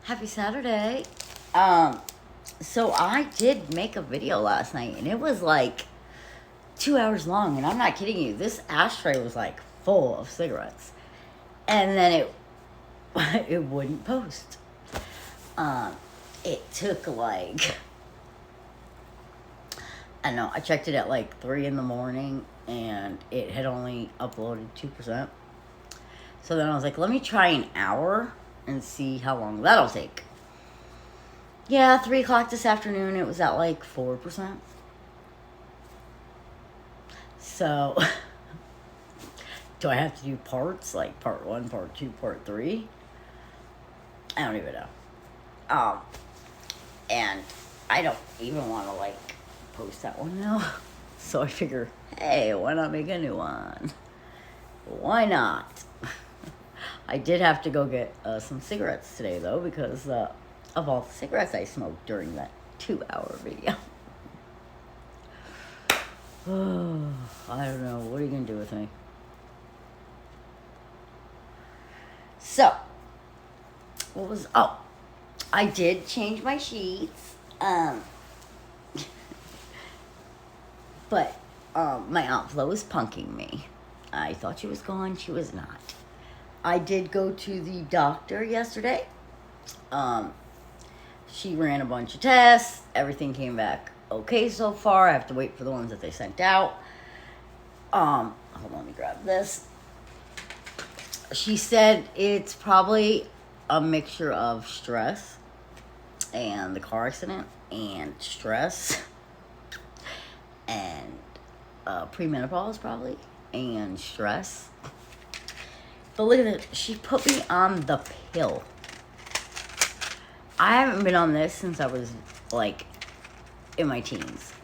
Happy Saturday. So I did make a video last night, and it was like 2 hours long, and I'm not kidding you. This ashtray was like full of cigarettes, and then it wouldn't post. It took like, I don't know, I checked it at like 3 in the morning, and it had only uploaded 2%. So then I was like, let me try an hour and see how long that'll take. Yeah, 3 o'clock this afternoon, it was at like 4%. So, do I have to do parts, like part 1, part 2, part 3? I don't even know. And I don't even want to like post that one now. So I figure, hey, why not make a new one? Why not? I did have to go get some cigarettes today, though, because of all the cigarettes I smoked during that 2-hour video. I don't know. What are you going to do with me? So, I did change my sheets. But my Aunt Flo was punking me. I thought she was gone. She was not. I did go to the doctor yesterday. She ran a bunch of tests. Everything came back okay so far. I have to wait for the ones that they sent out. Hold on, let me grab this. She said it's probably a mixture of stress and the car accident and stress and premenopause probably and stress. But look at it. She put me on the pill. I haven't been on this since I was, like, in my teens.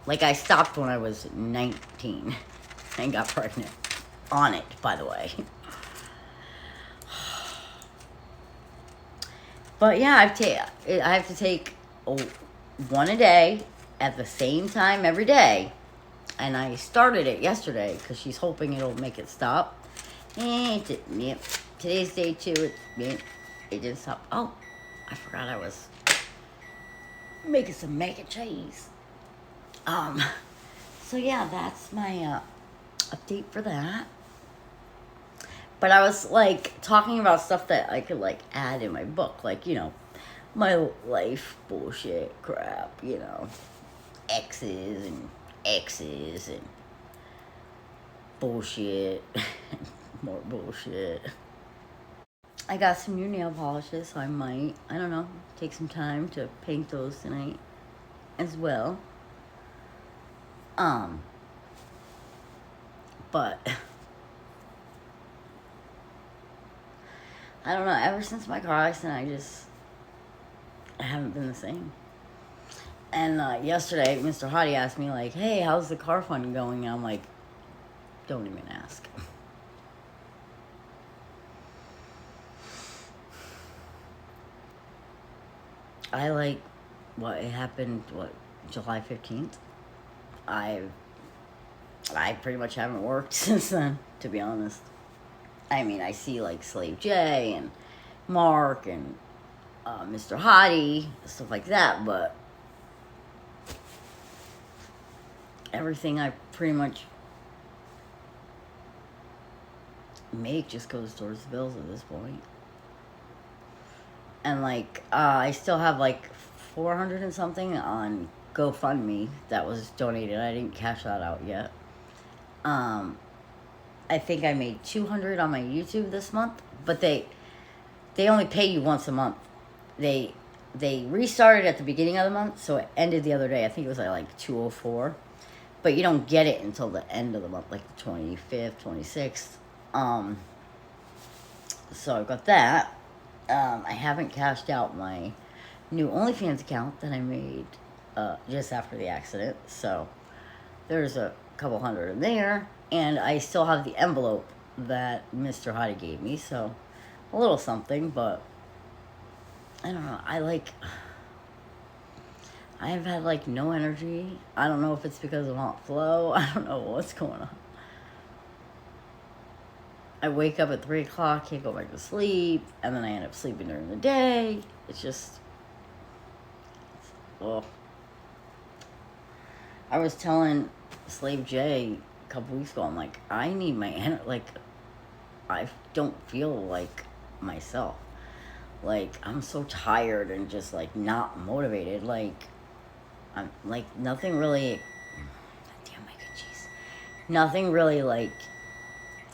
Like, I stopped when I was 19 and got pregnant. On it, by the way. But, yeah, I have to take one a day at the same time every day. And I started it yesterday because she's hoping it'll make it stop. And it didn't. Yep. Today's day 2. It didn't stop. Oh, I forgot I was making some mac and cheese. So yeah, that's my update for that. But I was like talking about stuff that I could like add in my book, like, you know, my life bullshit crap, you know, exes and bullshit. More bullshit. I got some new nail polishes, so I might, I don't know, take some time to paint those tonight as well. But I don't know, ever since my car accident, I haven't been the same. And yesterday, Mr. Hottie asked me, like, hey, how's the car fund going? And I'm like, don't even ask. I like it happened, July 15th. I pretty much haven't worked since then, to be honest. I mean, I see like Slave J and Mark and Mr. Hottie, stuff like that, but everything I pretty much make just goes towards the bills at this point. And like, I still have like 400 and something on GoFundMe that was donated. I didn't cash that out yet. I think I made 200 on my YouTube this month, but they only pay you once a month. They restarted at the beginning of the month, so it ended the other day. I think it was like 204, but you don't get it until the end of the month, like the 25th, 26th. So I've got that. I haven't cashed out my new OnlyFans account that I made just after the accident. So there's a couple hundred in there. And I still have the envelope that Mr. Hottie gave me. So a little something, but I don't know. I have had like no energy. I don't know if it's because of Aunt Flo. I don't know what's going on. I wake up at 3 o'clock, can't go back to sleep, and then I end up sleeping during the day. It's just, well, I was telling Slave J a couple weeks ago, I'm like, I need my, like, I don't feel like myself. Like, I'm so tired and just, like, not motivated. Like, I'm, like, nothing really, damn mac and cheese. Nothing really, like,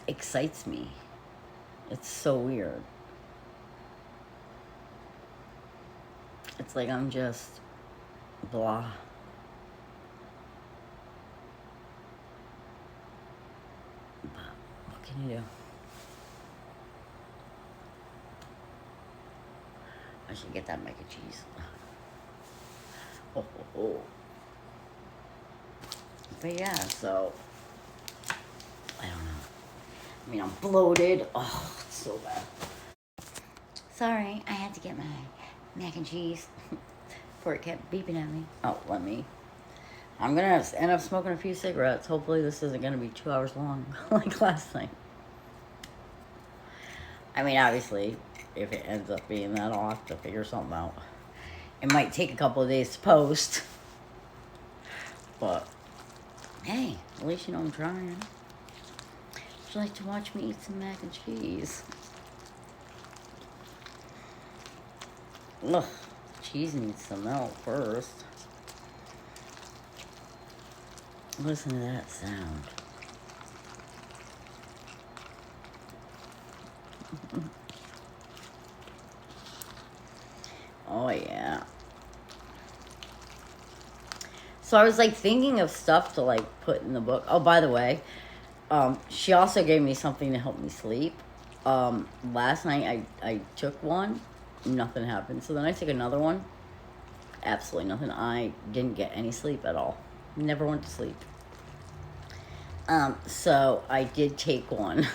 excites me. It's so weird. It's like I'm just blah. But what can you do? I should get that mac and cheese. Oh, oh, oh. But yeah, so I don't know. I mean, I'm bloated. Oh, it's so bad. Sorry, I had to get my mac and cheese before it kept beeping at me. Oh, let me. I'm gonna end up smoking a few cigarettes. Hopefully this isn't gonna be 2 hours long like last night. I mean, obviously, if it ends up being that, I'll have to figure something out. It might take a couple of days to post. But, hey, at least you know I'm trying. Would you like to watch me eat some mac and cheese? Ugh, cheese needs to melt first. Listen to that sound. Oh, yeah. So I was, like, thinking of stuff to, like, put in the book. Oh, by the way, she also gave me something to help me sleep. Last night I took one. Nothing happened. So then I took another one. Absolutely nothing. I didn't get any sleep at all. Never went to sleep. So I did take one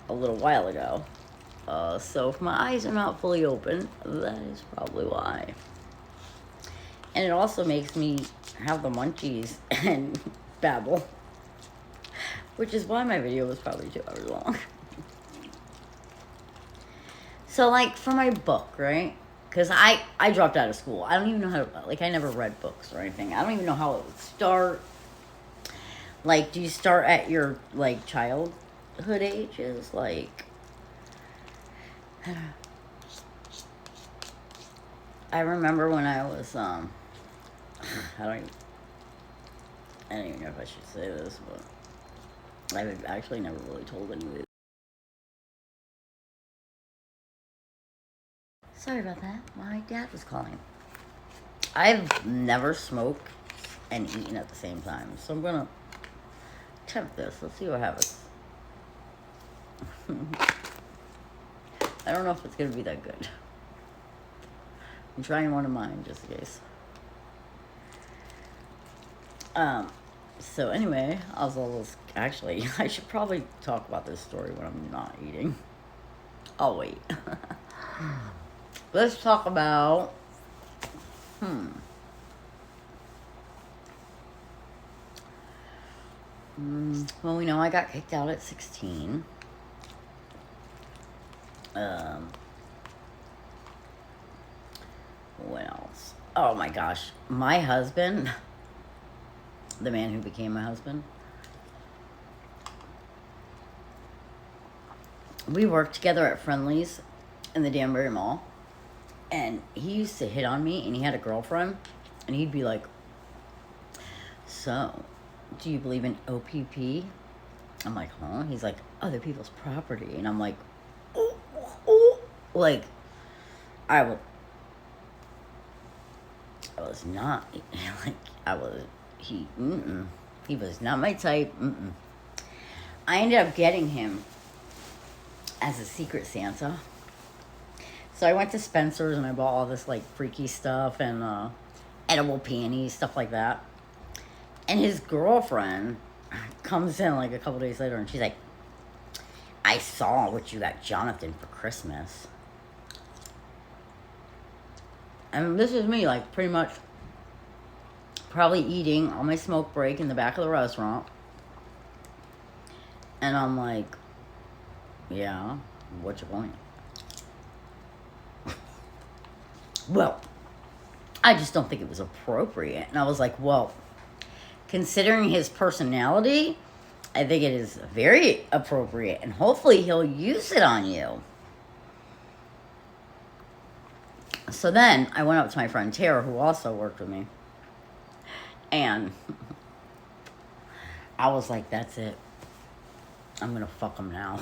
a little while ago. So if my eyes are not fully open, that is probably why. And it also makes me have the munchies and babble. Which is why my video was probably 2 hours long. So, like, for my book, right? Because I dropped out of school. I don't even know how to, like, I never read books or anything. I don't even know how it would start. Like, do you start at your, like, childhood ages? Like, I remember when I was, I don't even know if I should say this, but I've actually never really told anybody. Sorry about that. My dad was calling. I've never smoked and eaten at the same time, so I'm gonna attempt this. Let's see what happens. I don't know if it's gonna be that good. I'm trying one of mine just in case. So anyway, actually, I should probably talk about this story when I'm not eating. I'll wait. Let's talk about, well, we know I got kicked out at 16. What else? Oh my gosh. My husband, the man who became my husband, we worked together at Friendly's in the Danbury Mall. And he used to hit on me, and he had a girlfriend. And he'd be like, so, do you believe in OPP? I'm like, huh? He's like, other people's property. And I'm like, oh. Like, I was not, like, he was not my type, I ended up getting him as a Secret Santa. So I went to Spencer's and I bought all this, like, freaky stuff and edible panties, stuff like that. And his girlfriend comes in, like, a couple days later and she's like, I saw what you got Jonathan for Christmas. And this is me, like, pretty much probably eating on my smoke break in the back of the restaurant. And I'm like, Yeah, what's your point? Well, I just don't think it was appropriate. And I was like, well, considering his personality, I think it is very appropriate. And hopefully he'll use it on you. So then I went up to my friend Tara, who also worked with me. And I was like, that's it. I'm going to fuck him now.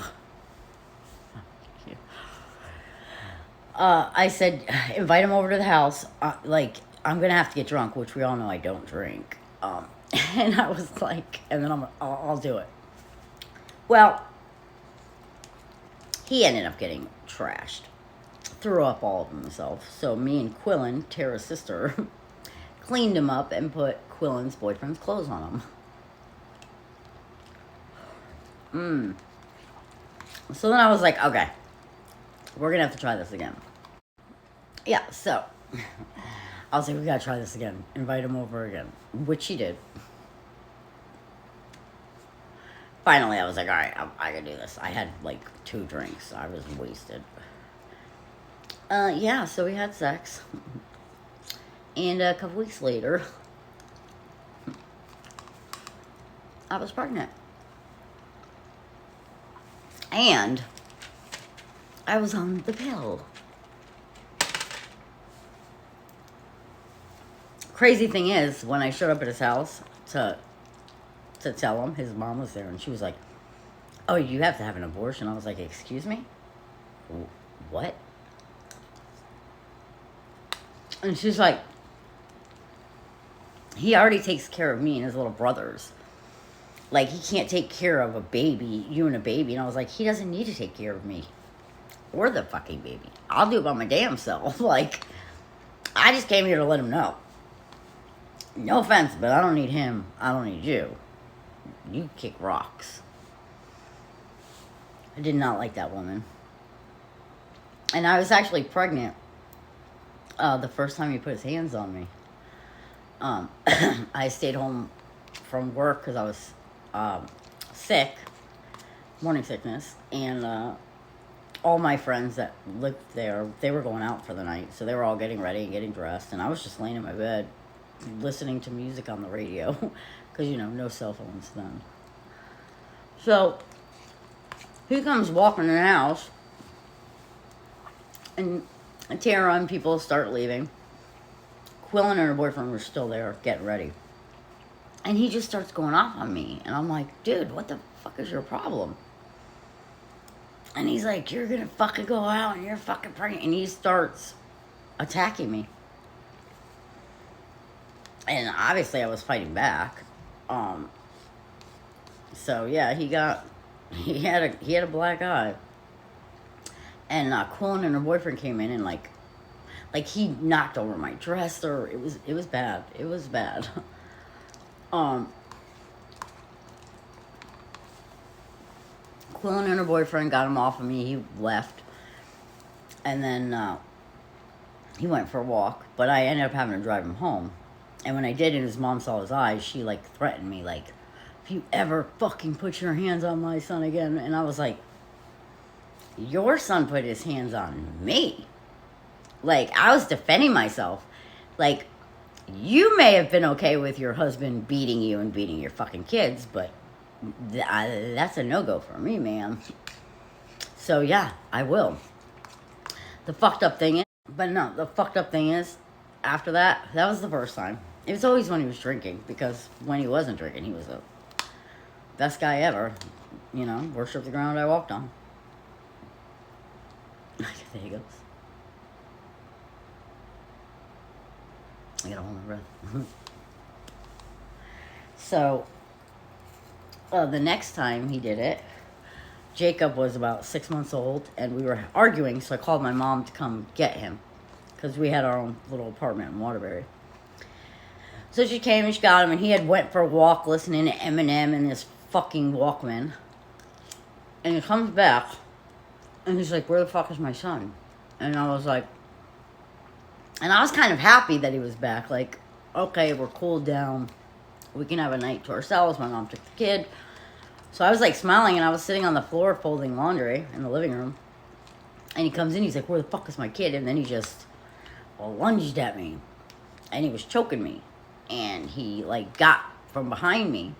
I said, invite him over to the house. Like, I'm going to have to get drunk, which we all know I don't drink. And I was like, and then I'll do it. Well, he ended up getting trashed. Threw up all of himself. So me and Quillen, Tara's sister, cleaned him up and put Quillen's boyfriend's clothes on him. So then I was like, okay, we're going to have to try this again. Yeah, so I was like, we got to try this again. Invite him over again, which he did. Finally, I was like, all right, I can do this. I had like 2 drinks. I was wasted. Yeah, so we had sex. And a couple weeks later, I was pregnant. And I was on the pill. Crazy thing is, when I showed up at his house to tell him, his mom was there, and she was like, oh, you have to have an abortion. I was like, excuse me? What? And she's like, he already takes care of me and his little brothers. Like, he can't take care of a baby, you and a baby. And I was like, he doesn't need to take care of me. Or the fucking baby. I'll do it by my damn self. Like, I just came here to let him know. No offense, but I don't need him. I don't need you. You kick rocks. I did not like that woman. And I was actually pregnant the first time he put his hands on me. I stayed home from work because I was sick, morning sickness, and all my friends that lived there, they were going out for the night, so they were all getting ready and getting dressed, and I was just laying in my bed listening to music on the radio because, you know, no cell phones then. So he comes walking in the house, and Tara and people start leaving. Quillen and her boyfriend were still there getting ready. And he just starts going off on me. And I'm like, dude, what the fuck is your problem? And he's like, you're gonna fucking go out and you're fucking pregnant. And he starts attacking me. And obviously I was fighting back. So yeah, he had a black eye. And Quillen and her boyfriend came in and like he knocked over my dresser. It was bad. It was bad. Quillen and her boyfriend got him off of me. He left. And then he went for a walk. But I ended up having to drive him home. And when I did and his mom saw his eyes, she like threatened me like, if you ever fucking put your hands on my son again. And I was like, your son put his hands on me. Like, I was defending myself. Like, you may have been okay with your husband beating you and beating your fucking kids, but that's a no-go for me, man. So, yeah, I will. The fucked up thing is, after that was the first time. It was always when he was drinking, because when he wasn't drinking, he was the best guy ever. You know, worship the ground I walked on. There he goes. I gotta hold my breath. So, the next time he did it, Jacob was about 6 months old, and we were arguing, so I called my mom to come get him, because we had our own little apartment in Waterbury. So she came and she got him, and he had went for a walk listening to Eminem in this fucking Walkman. And he comes back, and he's like, where the fuck is my son? And I was like, and I was kind of happy that he was back. Like, okay, we're cooled down. We can have a night to ourselves. My mom took the kid. So I was like smiling, and I was sitting on the floor folding laundry in the living room. And he comes in, he's like, where the fuck is my kid? And then he just lunged at me. And he was choking me. And he like got from behind me.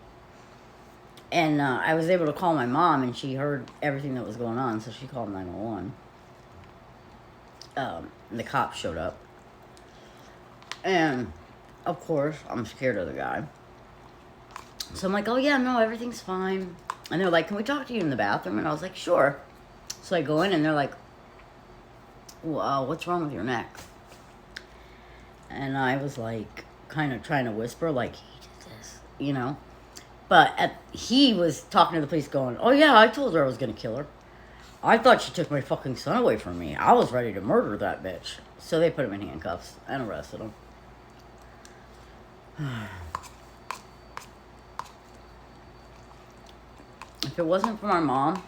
And I was able to call my mom, and she heard everything that was going on, so she called 911. The cops showed up. And, of course, I'm scared of the guy. So I'm like, oh yeah, no, everything's fine. And they're like, can we talk to you in the bathroom? And I was like, sure. So I go in, and they're like, well, what's wrong with your neck? And I was like, kind of trying to whisper, like, he did this, you know? But he was talking to the police going, oh yeah, I told her I was going to kill her. I thought she took my fucking son away from me. I was ready to murder that bitch. So they put him in handcuffs and arrested him. If it wasn't for my mom,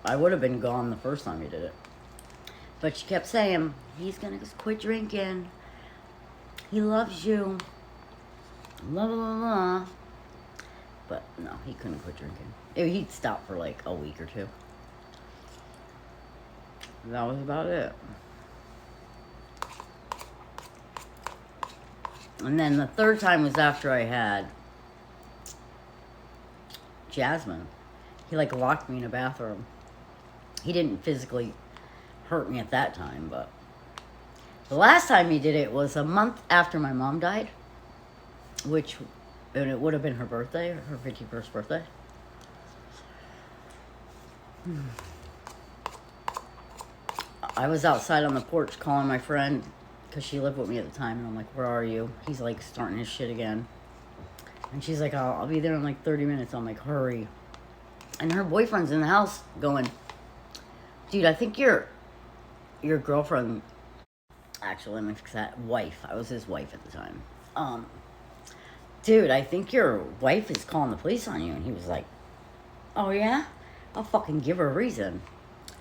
I would have been gone the first time he did it. But she kept saying, he's going to quit drinking. He loves you. Blah, blah, blah, blah. But no, he couldn't quit drinking. He'd stop for like a week or two. That was about it. And then the third time was after I had Jasmine. He like locked me in a bathroom. He didn't physically hurt me at that time, but the last time he did it was a month after my mom died, and it would have been her birthday, her 51st birthday. I was outside on the porch calling my friend, because she lived with me at the time, and I'm like, where are you? He's like starting his shit again. And she's like, I'll be there in like 30 minutes. I'm like, hurry. And her boyfriend's in the house going, dude, I think your girlfriend, actually, let me fix that, wife. I was his wife at the time. Dude, I think your wife is calling the police on you. And he was like, oh yeah? I'll fucking give her a reason.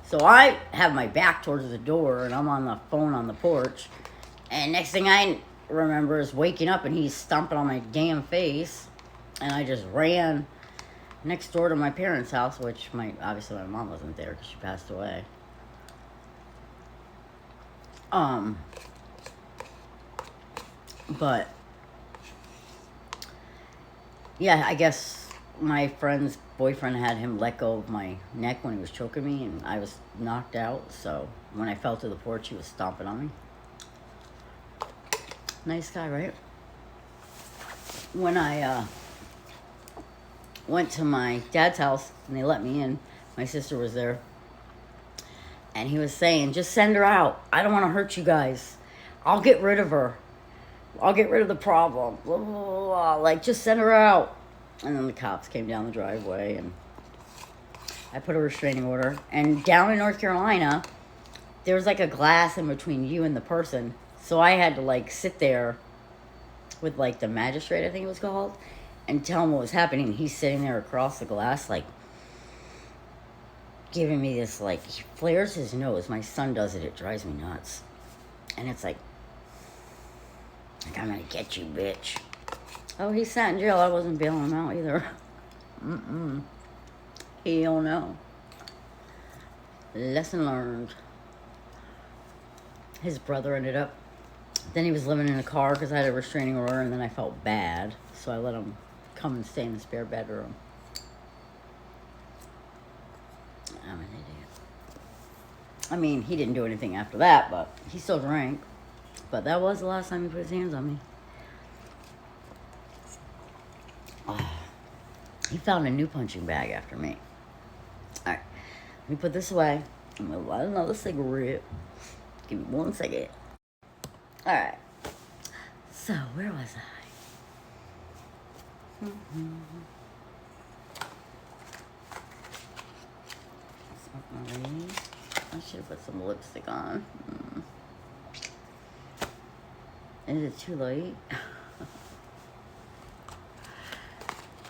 So I have my back towards the door, and I'm on the phone on the porch. And next thing I remember is waking up, and he's stomping on my damn face. And I just ran next door to my parents' house, which obviously my mom wasn't there because she passed away. But yeah, I guess my friend's boyfriend had him let go of my neck when he was choking me, and I was knocked out. So when I fell to the porch, he was stomping on me. Nice guy, right? When I went to my dad's house and they let me in, my sister was there, and he was saying, just send her out. I don't want to hurt you guys. I'll get rid of her. I'll get rid of the problem. Blah, blah, blah, blah. Like, just send her out. And then the cops came down the driveway, and I put a restraining order. And down in North Carolina, there's like a glass in between you and the person. So I had to like sit there with like the magistrate, I think it was called, and tell him what was happening. He's sitting there across the glass, like, giving me this, like, he flares his nose. My son does it. It drives me nuts. And it's like, I'm gonna get you, bitch. Oh, he sat in jail. I wasn't bailing him out either. He don't know. Lesson learned. His brother ended up, then he was living in a car because I had a restraining order, and then I felt bad. So I let him come and stay in the spare bedroom. I'm an idiot. I mean, he didn't do anything after that, but he still drank. But that was the last time he put his hands on me. Oh, he found a new punching bag after me. Alright, let me put this away. I'm going to light another cigarette. Give me 1 second. Alright. So, where was I? I should have put some lipstick on. Is it too late?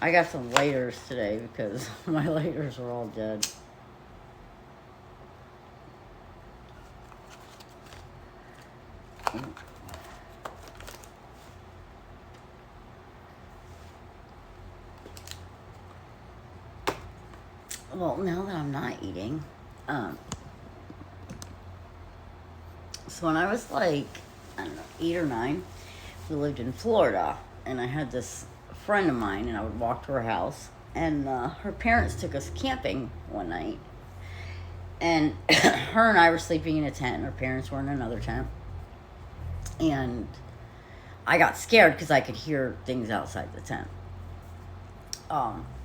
I got some lighters today because my lighters are all dead. Well, now that I'm not eating, so when I was like, I don't know, 8 or 9, we lived in Florida, and I had this friend of mine, and I would walk to her house, and her parents took us camping one night, and her and I were sleeping in a tent, and her parents were in another tent, and I got scared because I could hear things outside the tent.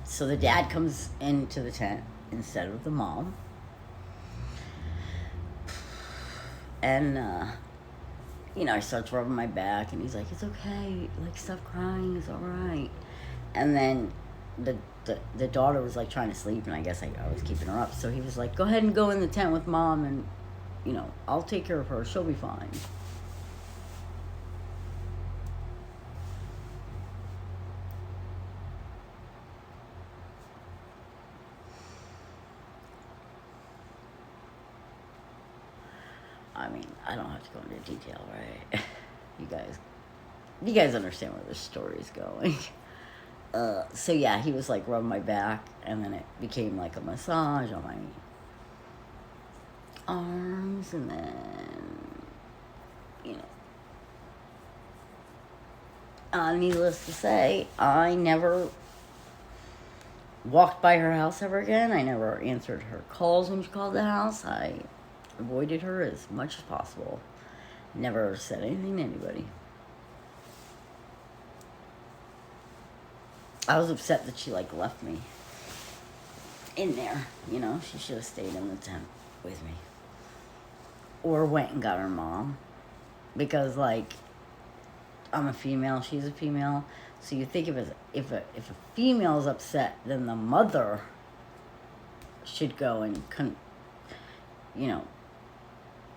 So the dad comes into the tent instead of the mom, and he starts rubbing my back, and he's like, "It's okay, like, stop crying, it's all right." And then the daughter was like trying to sleep, and I guess I was keeping her up, so he was like, "Go ahead and go in the tent with mom, and I'll take care of her, she'll be fine." I mean, I don't have to go into detail, right? You guys understand where this story's going. So yeah, he was like rubbing my back, and then it became like a massage on my arms, and then, needless to say, I never walked by her house ever again. I never answered her calls when she called the house. I avoided her as much as possible. Never said anything to anybody. I was upset that she like left me in there. She should have stayed in the tent with me, or went and got her mom, because like, I'm a female, she's a female, so you think if a female is upset, then the mother should go and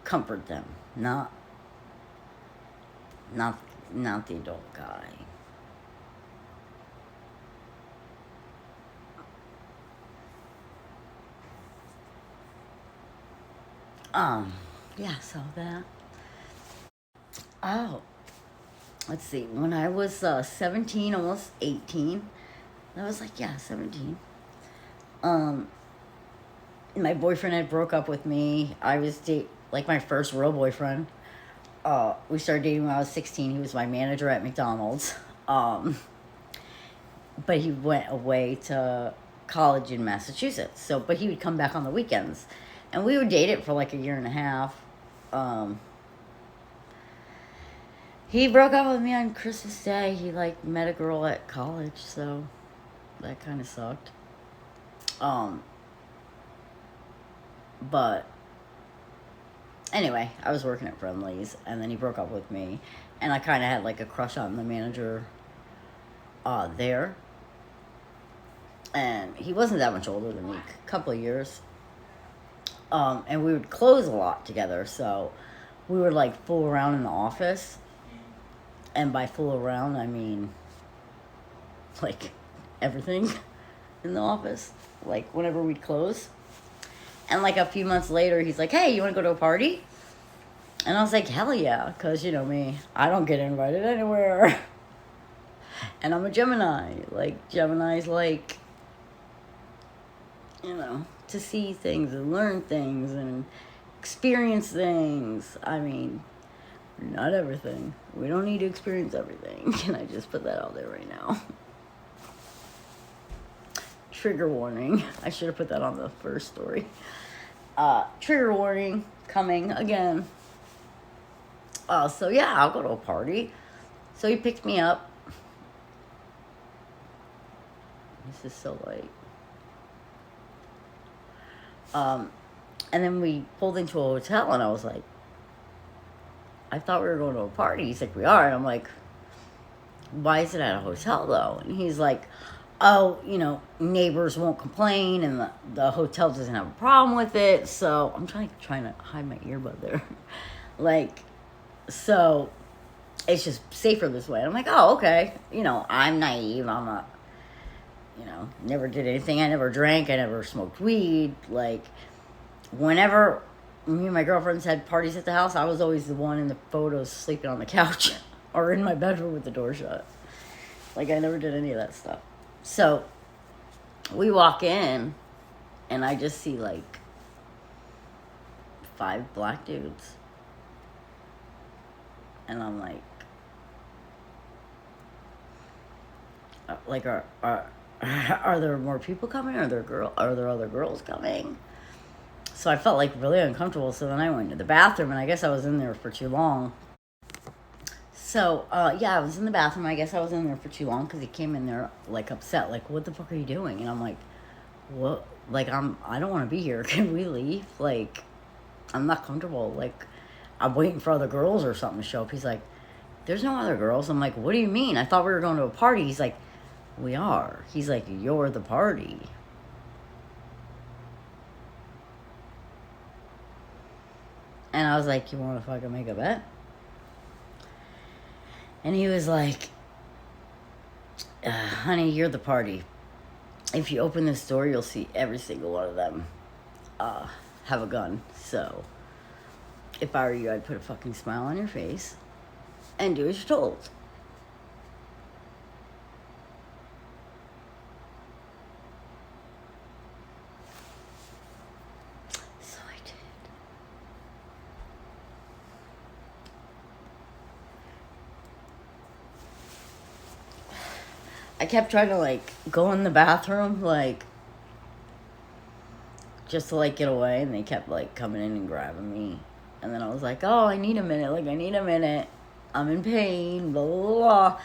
comfort them, not the adult guy. Yeah, so that. Oh, let's see. When I was 17, almost 18, I was like, yeah, 17. My boyfriend had broke up with me. I was like my first real boyfriend. We started dating when I was 16. He was my manager at McDonald's. But he went away to college in Massachusetts. But he would come back on the weekends, and we would date it for like a year and a half. He broke up with me on Christmas Day. He like met a girl at college, so that kind of sucked. But anyway, I was working at Friendly's, and then he broke up with me, and I kind of had like a crush on the manager there. And he wasn't that much older than me, a couple of years. And we would close a lot together, so we would like fool around in the office. And by fool around, I mean like everything in the office, like whenever we'd close. And like a few months later, he's like, "Hey, you want to go to a party?" And I was like, "Hell yeah," because you know me, I don't get invited anywhere. And I'm a Gemini. Like, Gemini's like, to see things and learn things and experience things. I mean, not everything. We don't need to experience everything. Can I just put that out there right now? Trigger warning. I should have put that on the first story. Trigger warning coming again. So yeah, I'll go to a party. So he picked me up. This is so late. And then we pulled into a hotel, and I was like, "I thought we were going to a party." He's like, "We are." And I'm like, "Why is it at a hotel though?" And he's like, "Oh, neighbors won't complain, and the hotel doesn't have a problem with it." So I'm trying to hide my earbud there. So it's just safer this way. And I'm like, "Oh, okay." I'm naive. I'm not, never did anything. I never drank. I never smoked weed. Like, whenever me and my girlfriends had parties at the house, I was always the one in the photos sleeping on the couch or in my bedroom with the door shut. Like, I never did any of that stuff. So we walk in, and I just see like 5 black dudes, and I'm like, are there more people coming? Are there other girls coming? So I felt like really uncomfortable. So then I went to the bathroom, and I guess I was in there for too long. So yeah, I was in the bathroom. I guess I was in there for too long because he came in there like upset, like, "What the fuck are you doing?" And I'm like, "What? Like, I don't want to be here. Can we leave? Like, I'm not comfortable. Like, I'm waiting for other girls or something to show up." He's like, "There's no other girls." I'm like, "What do you mean? I thought we were going to a party." He's like, "We are." He's like, "You're the party." And I was like, "You want to fucking make a bet?" And he was like, "Honey, you're the party. If you open this door, you'll see every single one of them have a gun. So if I were you, I'd put a fucking smile on your face and do as you're told." So I did. I kept trying to like go in the bathroom, like just to like get away, and they kept like coming in and grabbing me. And then I was like, "Oh, I need a minute. Like, I need a minute. I'm in pain, blah, blah, blah."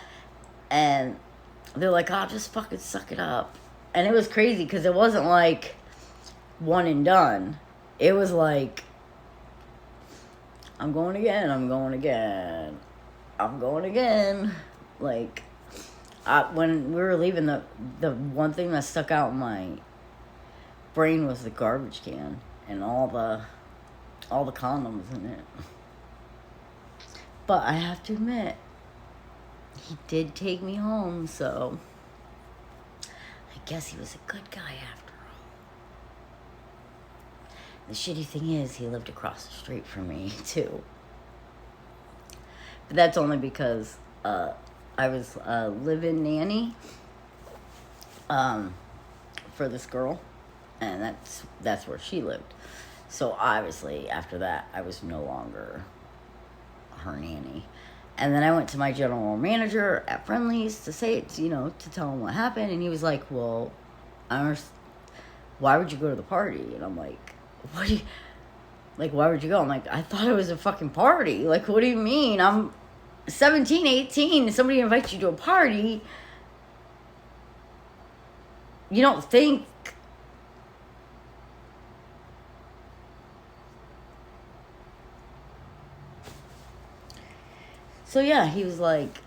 And they're like, "Oh, just fucking suck it up." And it was crazy because it wasn't like one and done. It was like, "I'm going again, I'm going again, I'm going again." Like, when we were leaving, the one thing that stuck out in my brain was the garbage can and all the condoms in it. But I have to admit, he did take me home, so I guess he was a good guy after all. The shitty thing is, he lived across the street from me, too. But that's only because I was live-in nanny for this girl, and that's where she lived. So obviously, after that, I was no longer her nanny. And then I went to my general manager at Friendly's to say it, to tell him what happened. And he was like, "Well, why would you go to the party?" And I'm like, "What do you, like, why would you go?" I'm like, "I thought it was a fucking party. Like, what do you mean? I'm 17, 18, somebody invites you to a party. You don't think..." So yeah, he was like,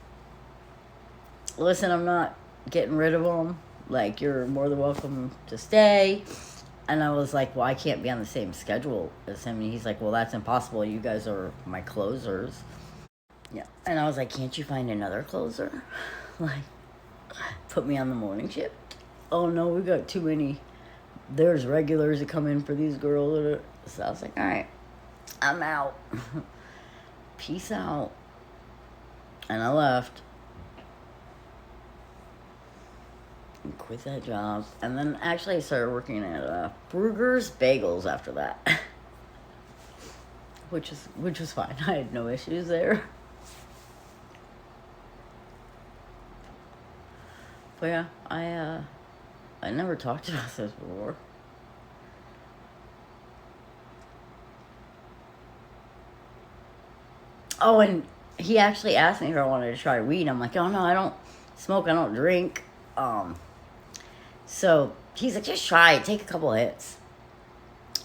"Listen, I'm not getting rid of him. Like, you're more than welcome to stay." And I was like, "Well, I can't be on the same schedule as him." And he's like, "Well, that's impossible. You guys are my closers." Yeah. And I was like, "Can't you find another closer? Like, put me on the morning shift?" "Oh, no, we got too many. There's regulars that come in for these girls." So I was like, "All right, I'm out." Peace out. And I left. And quit that job. And then actually I started working at Brugger's Bagels after that. which was fine. I had no issues there. But yeah, I never talked about this before. Oh, and he actually asked me if I wanted to try weed. I'm like, "Oh no, I don't smoke, I don't drink." So he's like, "Just try it, take a couple of hits."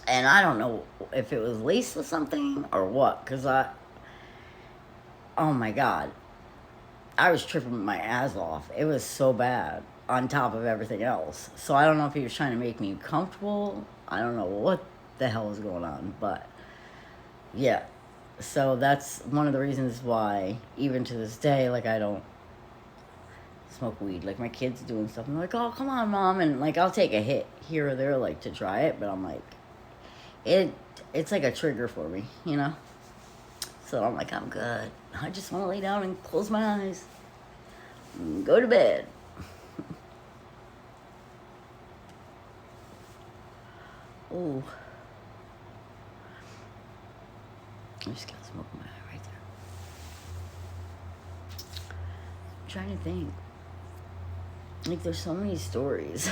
And I don't know if it was laced with something or what, because oh my God, I was tripping my ass off. It was so bad on top of everything else. So I don't know if he was trying to make me comfortable. I don't know what the hell was going on, but yeah. So that's one of the reasons why, even to this day, like, I don't smoke weed. Like, my kids doing stuff, I'm like, "Oh, come on, Mom." And like, I'll take a hit here or there, like, to try it, but I'm like, it's like a trigger for me, So I'm like, I'm good. I just want to lay down and close my eyes and go to bed. Ooh. I just got smoke in my eye right there. I'm trying to think. Like, there's so many stories.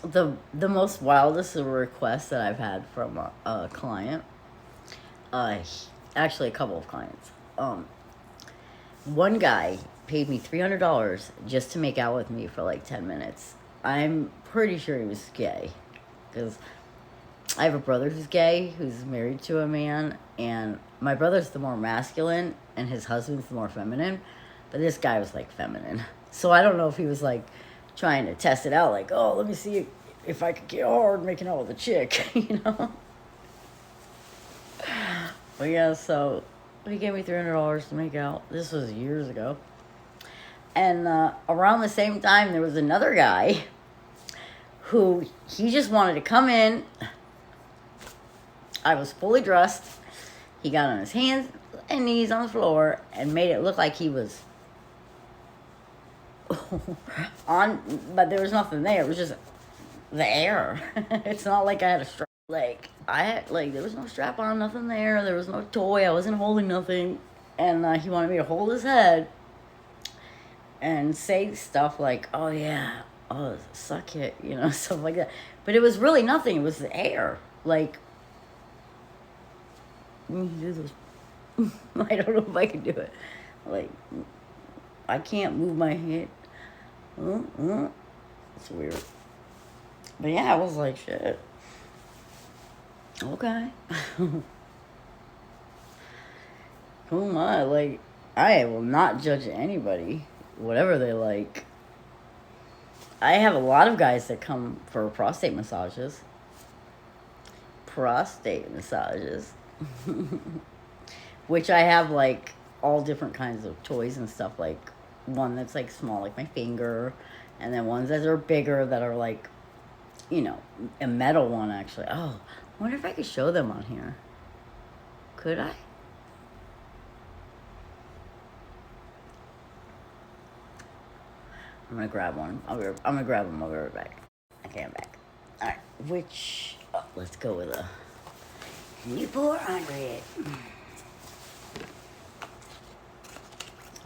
The most wildest request that I've had from a client, actually a couple of clients. One guy paid me $300 just to make out with me for like 10 minutes. I'm pretty sure he was gay, because I have a brother who's gay, who's married to a man, and my brother's the more masculine, and his husband's the more feminine, but this guy was like feminine. So I don't know if he was like trying to test it out, like, oh, let me see if I could get hard making out with a chick, you know? But yeah, so he gave me $300 to make out. This was years ago. And around the same time, there was another guy who, he just wanted to come in. I was fully dressed. He got on his hands and knees on the floor and made it look like he was on, but there was nothing there. It was just the air. It's not like I had a strap. Like, there was no strap on, nothing there. There was no toy. I wasn't holding nothing. And he wanted me to hold his head and say stuff like, oh yeah, oh, suck it, you know, stuff like that. But it was really nothing. It was the air. Like, I don't know if I can do it. Like, I can't move my head. It's weird. But yeah, I was like, shit. Okay. Who am I? Like, I will not judge anybody, whatever they like. I have a lot of guys that come for prostate massages. Which I have, like, all different kinds of toys and stuff. Like, one that's, like, small, like my finger. And then ones that are bigger that are, like, you know, a metal one, actually. Oh, I wonder if I could show them on here. Could I? I'm gonna grab one. I'm gonna grab them. I'll be right back. Okay, I'm back. Alright, let's go with a new 400.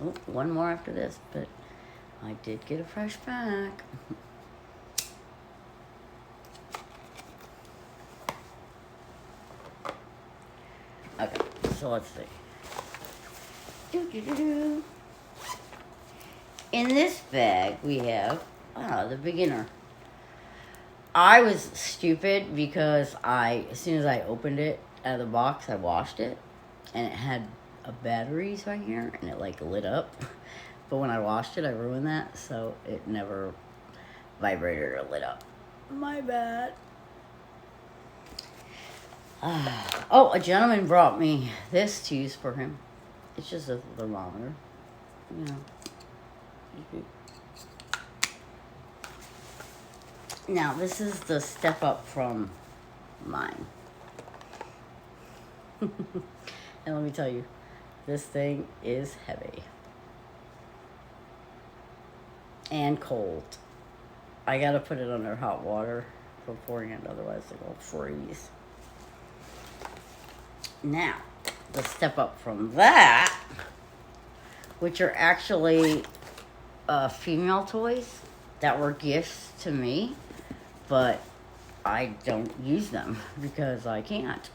Oh, one more after this, but I did get a fresh pack. Okay, so let's see. In this bag, we have, the beginner. I was stupid because as soon as I opened it out of the box, I washed it, and it had batteries right here, and it, like, lit up. But when I washed it, I ruined that, so it never vibrated or lit up. My bad. Oh, a gentleman brought me this to use for him. It's just a thermometer, you know. Now, this is the step up from mine. And let me tell you, this thing is heavy. And cold. I gotta put it under hot water beforehand, otherwise it will freeze. Now, the step up from that, which are actually female toys that were gifts to me, but I don't use them because I can't.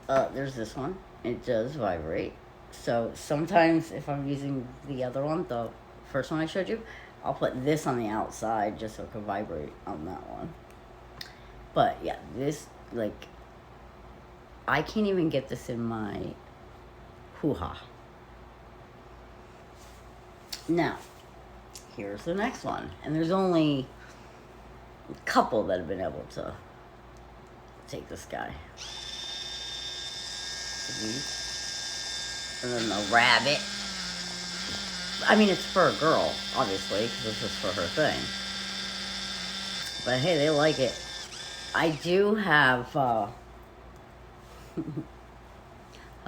There's this one. It does vibrate. So sometimes if I'm using the other one, the first one I showed you, I'll put this on the outside just so it can vibrate on that one. But yeah, this, like, I can't even get this in my hoo-ha. Now, here's the next one. And there's only a couple that have been able to take this guy. And then the rabbit. I mean, it's for a girl, obviously, because this is for her thing. But hey, they like it. I do have a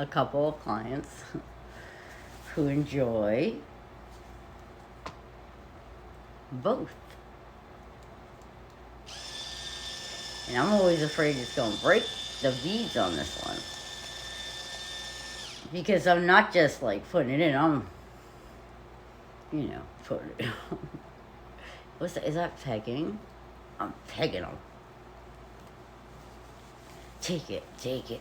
couple of clients who enjoy both. And I'm always afraid it's going to break the beads on this one. Because I'm not just like putting it in, I'm, putting it on. What's that? Is that pegging? I'm pegging them. Take it, take it.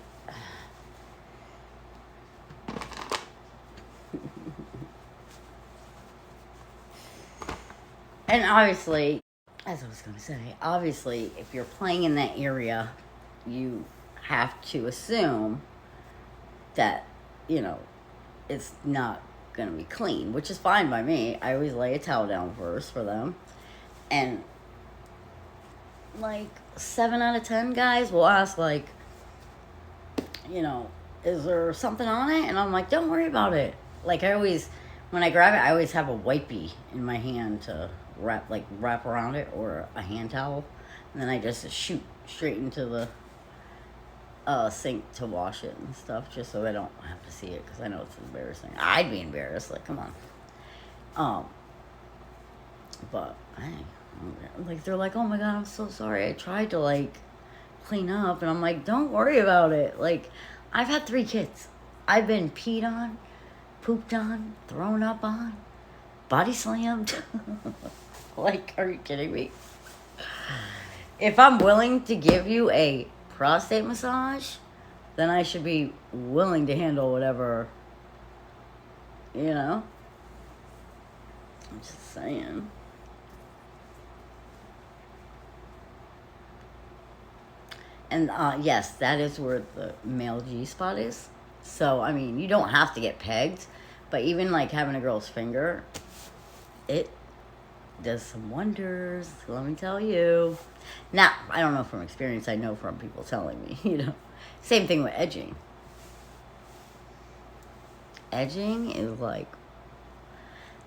And obviously, as I was going to say, obviously, if you're playing in that area, you have to assume that, it's not going to be clean, which is fine by me. I always lay a towel down first for them. And, 7 out of 10 guys will ask, is there something on it? And I'm like, don't worry about it. When I grab it, I always have a wipey in my hand to wrap around it, or a hand towel, and then I just shoot straight into the sink to wash it and stuff, just so I don't have to see it, because I know it's embarrassing. I'd be embarrassed, come on. But they're like, oh my god, I'm so sorry, I tried to clean up, and I'm like, don't worry about it. I've had 3 kids. I've been peed on, pooped on, thrown up on, body slammed. Are you kidding me? If I'm willing to give you a prostate massage, then I should be willing to handle whatever, I'm just saying. And yes, that is where the male G-spot is. So, you don't have to get pegged, but even having a girl's finger, it does some wonders, let me tell you. Now, I don't know from experience, I know from people telling me, Same thing with edging. Edging is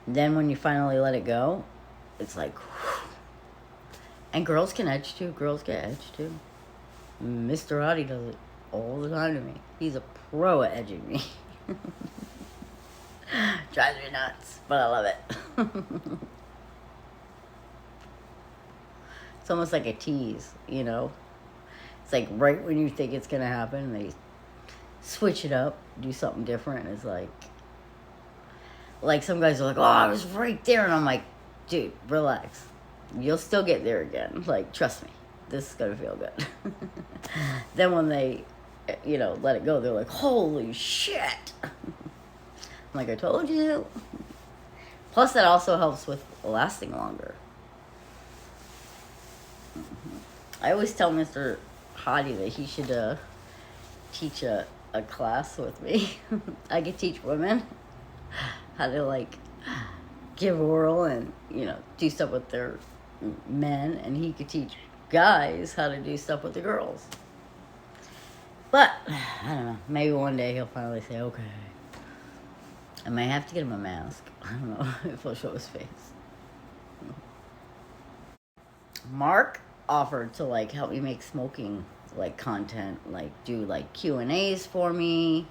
then when you finally let it go, it's whew. And girls can edge too, girls get edged too. Mr. Roddy does it all the time to me. He's a pro at edging me. Drives me nuts, but I love it. It's almost like a tease, It's right when you think it's going to happen, they switch it up, do something different. It's some guys are like, oh, I was right there. And I'm like, dude, relax. You'll still get there again. Trust me, this is going to feel good. Then when they, let it go, they're like, holy shit. I'm like, I told you. Plus, that also helps with lasting longer. I always tell Mr. Hottie that he should teach a class with me. I could teach women how to give oral and do stuff with their men, and he could teach guys how to do stuff with the girls. But I don't know, maybe one day he'll finally say okay. I might have to get him a mask. I don't know if he'll show his face. Mark offered to help me make smoking content, do Q&As for me,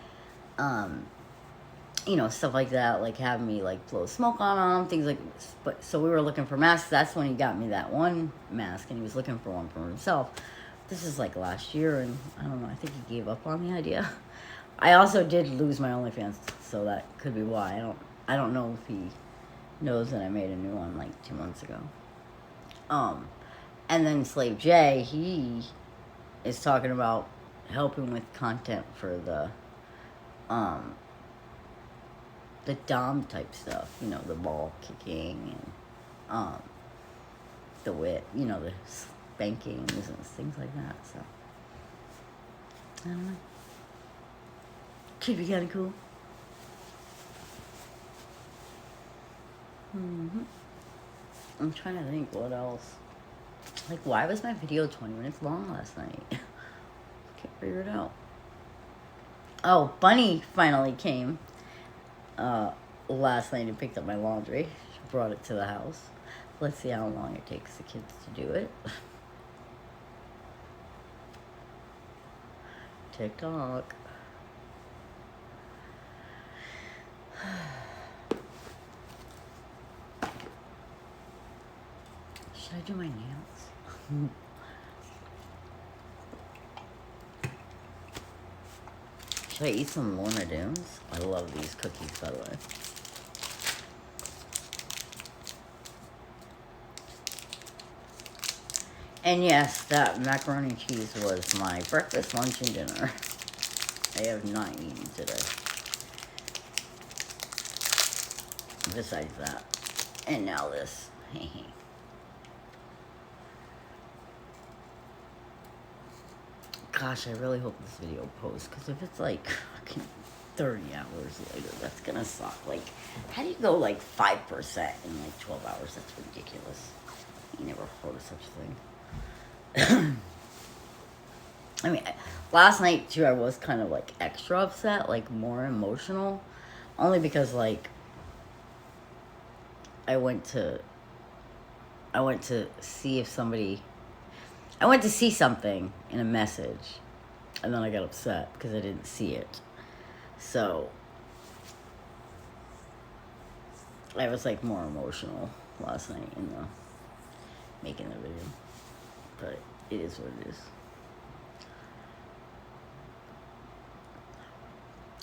stuff like that, have me blow smoke on them, things but so we were looking for masks. That's when he got me that one mask, and he was looking for one for himself. This is last year, and I don't know, I think he gave up on the idea. I also did lose my OnlyFans, so that could be why. I don't know if he knows that I made a new one 2 months ago. And then Slave J, he is talking about helping with content for the dom type stuff, the ball kicking and the whip, the spankings and things like that. So I don't know. Could be kind of cool. I'm trying to think what else. Why was my video 20 minutes long last night? Can't figure it out. Oh, Bunny finally came last night and picked up my laundry. She brought it to the house. Let's see how long it takes the kids to do it. TikTok. Should I do my nails? Should I eat some Lorna Doones? I love these cookies, by the way. And yes, that macaroni and cheese was my breakfast, lunch, and dinner. I have not eaten today. Besides that. And now this. Gosh, I really hope this video posts, because if it's like fucking 30 hours later, that's gonna suck. Like, how do you go like 5% in like 12 hours? That's ridiculous. You never heard of such a thing. I mean, last night too, I was kind of like extra upset, like more emotional, only because like I went to see if somebody, I went to see something in a message, and then I got upset because I didn't see it. So I was like more emotional last night in the making the video. But it is what it is.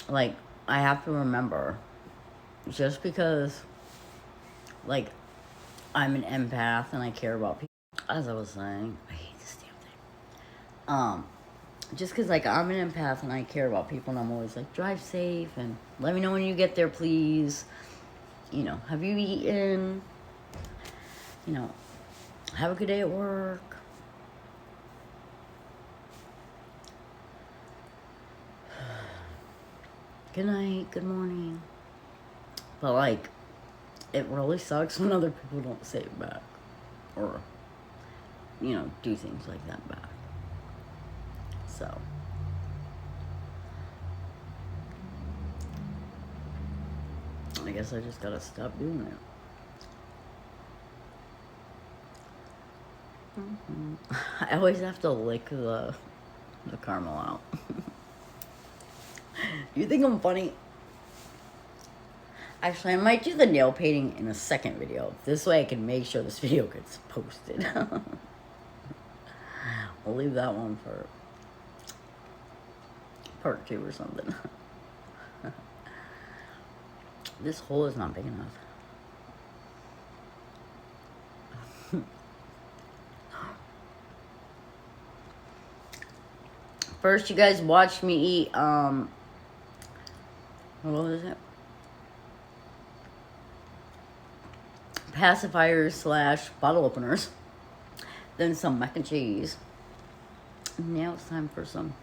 Like, I have to remember, just because, like, I'm an empath and I care about people, as I was saying, I hate this damn thing. Just because, like, I'm an empath and I care about people, and I'm always like, drive safe, and let me know when you get there, please. You know, have you eaten? You know, have a good day at work. Good night, good morning. But, like, it really sucks when other people don't say it back. Or, you know, do things like that back. So. I guess I just gotta stop doing it. I always have to lick the caramel out. You think I'm funny? Actually, I might do the nail painting in a second video. This way I can make sure this video gets posted. We'll leave that one for part 2 or something. This hole is not big enough. First, you guys watched me eat, what was it? Pacifiers / bottle openers. Then some mac and cheese. And now it's time for some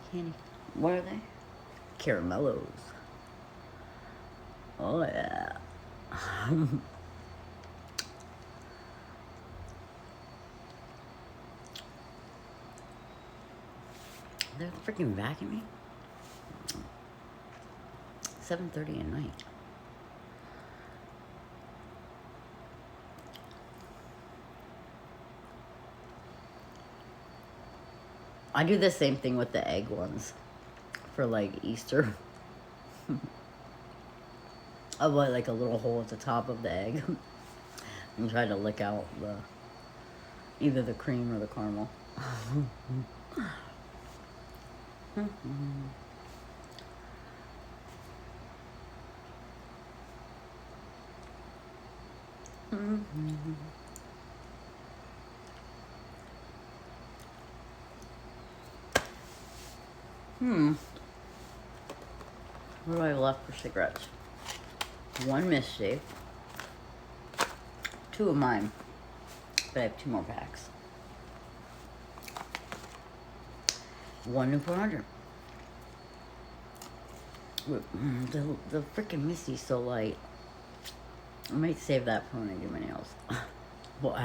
candy. What are they? Caramellos. Oh, yeah. They're freaking vacuuming. 7:30 at night. I do the same thing with the egg ones for like Easter. I put like a little hole at the top of the egg and try to lick out either the cream or the caramel. What do I have left for cigarettes? 1 misshave. 2 of mine. But I have 2 more packs. 1 Newport 100. The freaking Misty's so light. I might save that for when I do my nails. Well,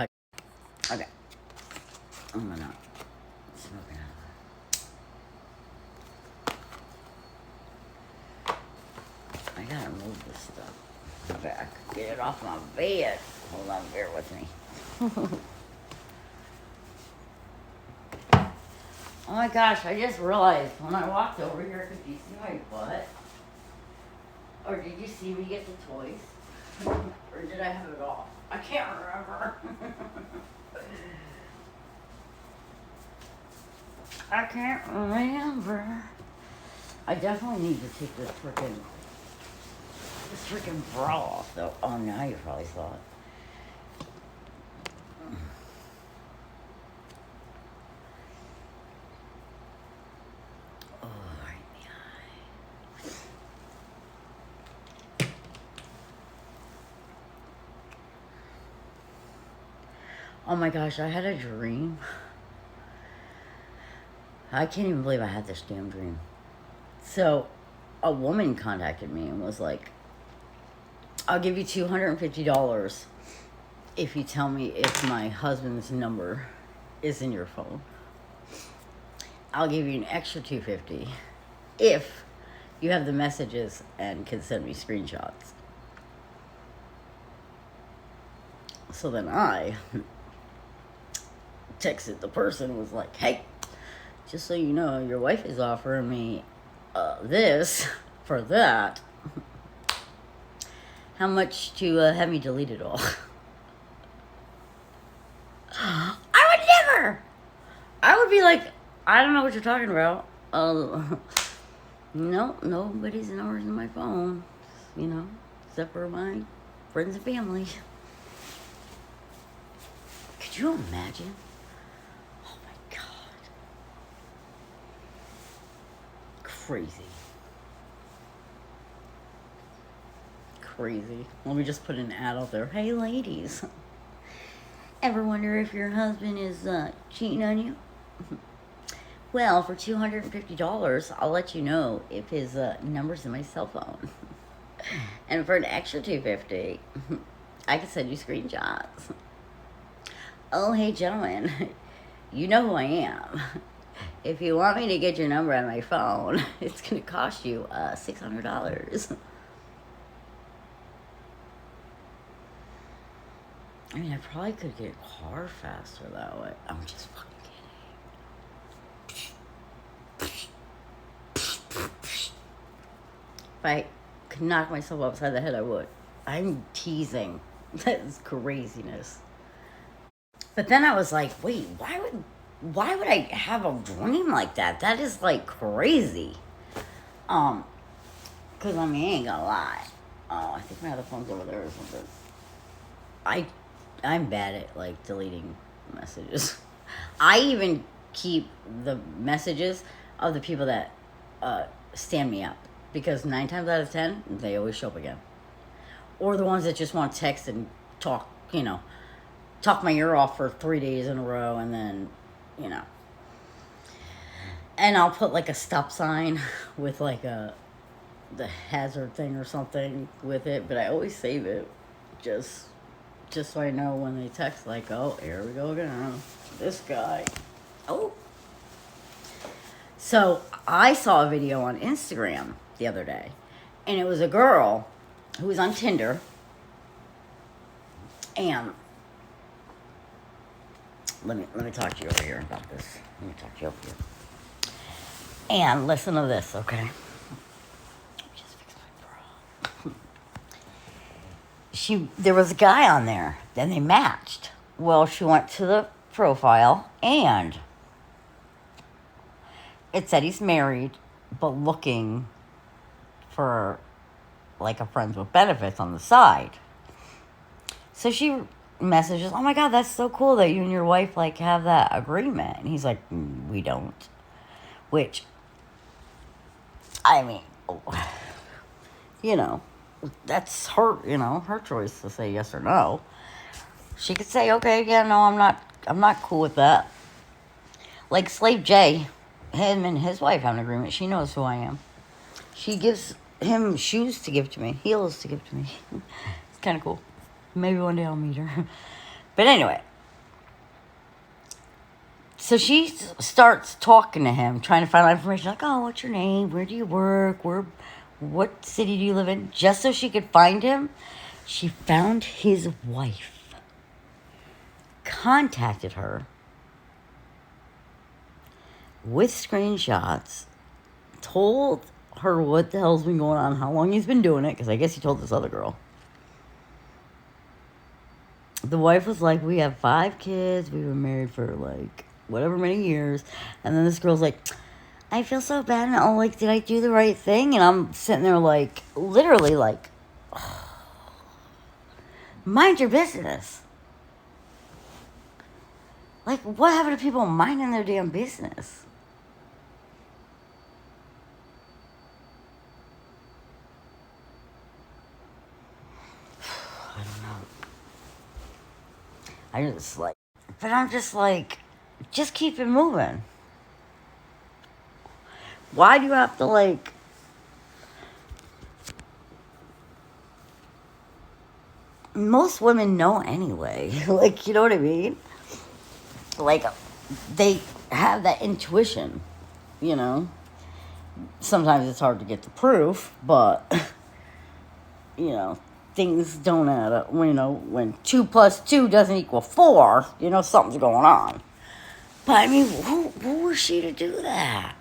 okay. I'm gonna smoke it out. I gotta move this stuff back. Get it off my bed. Hold on, bear with me. Oh my gosh, I just realized when I walked over here, did you see my butt? Or did you see me get the toys? Or did I have it off? I can't remember. I can't remember. I definitely need to take this freaking bra off, though. Oh, now you probably saw it. Oh, right in the eye. Oh my gosh, I had a dream. I can't even believe I had this damn dream. So, a woman contacted me and was like, I'll give you $250 if you tell me if my husband's number is in your phone. I'll give you an extra $250 if you have the messages and can send me screenshots. So then I texted the person and was like, hey, just so you know, your wife is offering me this for that. How much to have me delete it all? I would never. I would be like, I don't know what you're talking about. No, nobody's numbers in my phone. You know, except for my friends and family. Could you imagine? Oh my God. Crazy. Crazy. Let me just put an ad out there. Hey, ladies. Ever wonder if your husband is cheating on you? Well, for $250, I'll let you know if his number's in my cell phone. And for an extra $250, I can send you screenshots. Oh, hey, gentlemen. You know who I am. If you want me to get your number on my phone, it's going to cost you $600. I mean, I probably could get a car faster that way. I'm just fucking kidding. If I could knock myself upside the head, I would. I'm teasing. That is craziness. But then I was like, wait, why would I have a dream like that? That is like crazy. Cause I mean, I ain't gonna lie. Oh, I think my other phone's over there or something. I'm bad at like deleting messages. I even keep the messages of the people that stand me up, because 9 times out of 10 they always show up again, or the ones that just want to text and talk, talk my ear off for 3 days in a row, and then and I'll put like a stop sign with like the hazard thing or something with it, but I always save it just so I know when they text, like, oh, here we go again. This guy. Oh. So I saw a video on Instagram the other day, and it was a girl who was on Tinder, and let me talk to you over here about this. Let me talk to you over here. And listen to this, okay? Let me just fix my bra. There was a guy on there. Then they matched. Well, she went to the profile, and it said he's married, but looking for like a friends with benefits on the side. So she messages, oh my God, that's so cool that you and your wife like have that agreement. And he's like, we don't. Which, I mean, that's her, her choice to say yes or no. She could say, okay, yeah, no, I'm not cool with that. Like Slave J, him and his wife have an agreement. She knows who I am. She gives him shoes to give to me, heels to give to me. It's kind of cool. Maybe one day I'll meet her. But anyway, so she starts talking to him, trying to find out information. Like, oh, what's your name? Where do you work? What city do you live in? Just so she could find him, she found his wife, contacted her with screenshots, told her what the hell's been going on, how long he's been doing it, because I guess he told this other girl. the wife was like, we have 5 kids. We were married for like whatever many years. And then this girl's like, I feel so bad. And I'm like, did I do the right thing? And I'm sitting there like, literally like, mind your business. Like, what happened to people minding their damn business? I don't know. I'm just like, just keep it moving. Why do you have to like, most women know anyway. Like, you know what I mean? Like, they have that intuition, you know? Sometimes it's hard to get the proof, but, you know, things don't add up. You know, when 2 plus 2 doesn't equal 4, you know, something's going on. But, I mean, who was she to do that?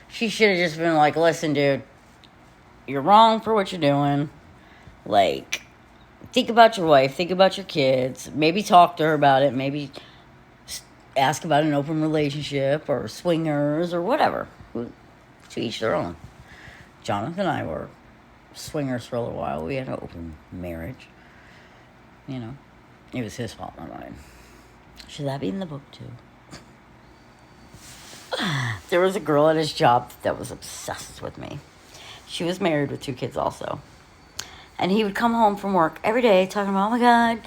She should have just been like, listen, dude, you're wrong for what you're doing. Like, think about your wife, think about your kids, maybe talk to her about it, maybe ask about an open relationship or swingers or whatever. To each their own. Jonathan and I were swingers for a little while. We had an open marriage. You know, it was his fault, not mine. Should that be in the book too? There was a girl at his job that was obsessed with me. She was married with 2 kids also. And he would come home from work every day talking about, oh my God,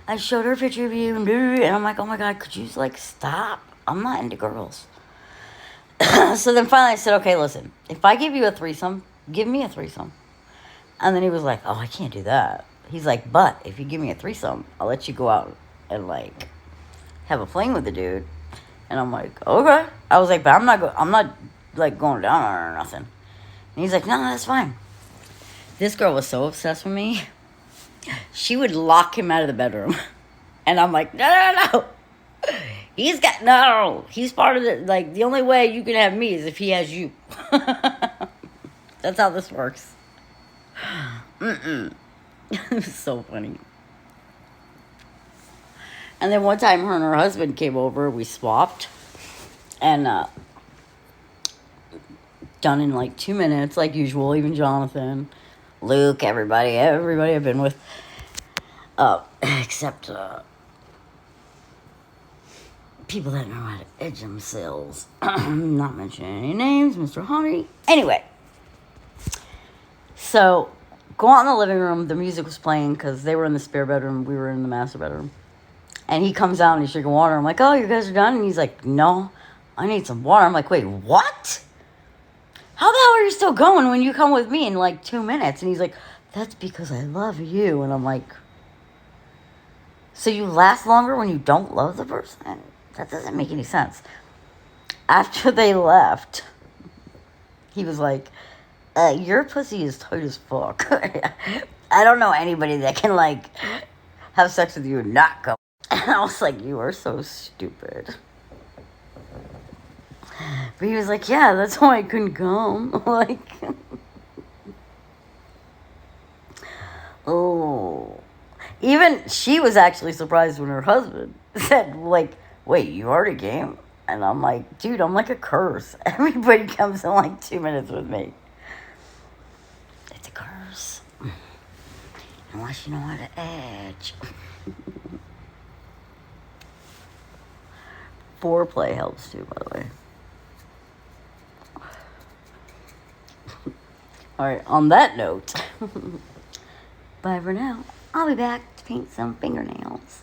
I showed her a picture of you. And I'm like, oh my God, could you like stop? I'm not into girls. So then finally I said, okay, listen, if I give you a threesome, give me a threesome. And then he was like, oh, I can't do that. He's like, but if you give me a threesome, I'll let you go out and like have a fling with the dude. And I'm like, okay. I was like, but I'm not like going down on her or nothing. And he's like, no, that's fine. This girl was so obsessed with me. She would lock him out of the bedroom. And I'm like, no. He's part of the, like, the only way you can have me is if he has you. That's how this works. It was so funny. And then one time her and her husband came over, we swapped. And, done in like 2 minutes, like usual, even Jonathan, Luke, everybody I've been with. Except, people that know how to edge themselves. I'm not mentioning any names, Mr. Honey. Anyway, so go out in the living room. The music was playing because they were in the spare bedroom. We were in the master bedroom. And he comes out and he's drinking water. I'm like, oh, you guys are done? And he's like, no, I need some water. I'm like, wait, what? How the hell are you still going when you come with me in like 2 minutes? And he's like, that's because I love you. And I'm like, so you last longer when you don't love the person? That doesn't make any sense. After they left, he was like, your pussy is tight as fuck. I don't know anybody that can like have sex with you and not go. And I was like, you are so stupid. But he was like, yeah, that's why I couldn't come. Like, oh. Even she was actually surprised when her husband said, like, wait, you already came? And I'm like, dude, I'm like a curse. Everybody comes in like 2 minutes with me. It's a curse. Unless you know how to edge. Foreplay helps too, by the way. Alright, on that note, bye for now. I'll be back to paint some fingernails.